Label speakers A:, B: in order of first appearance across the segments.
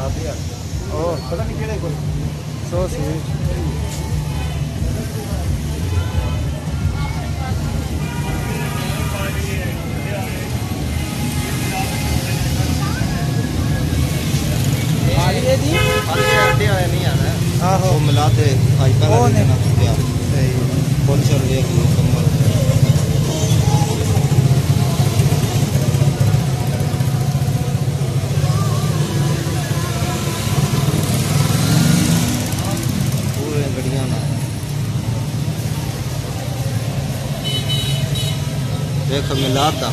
A: ओह पता नहीं केड़े कोई सो स्वीट। आहो
B: वो मिला दे आज पहला दिन ना यार फुल चल रही है कमल पूरे गड़ियां ना देख मिला था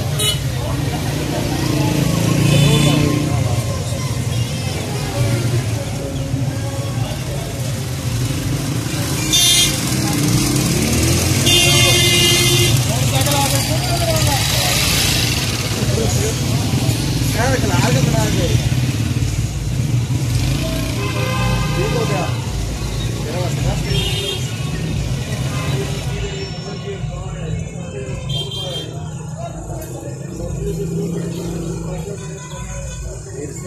A: फिर से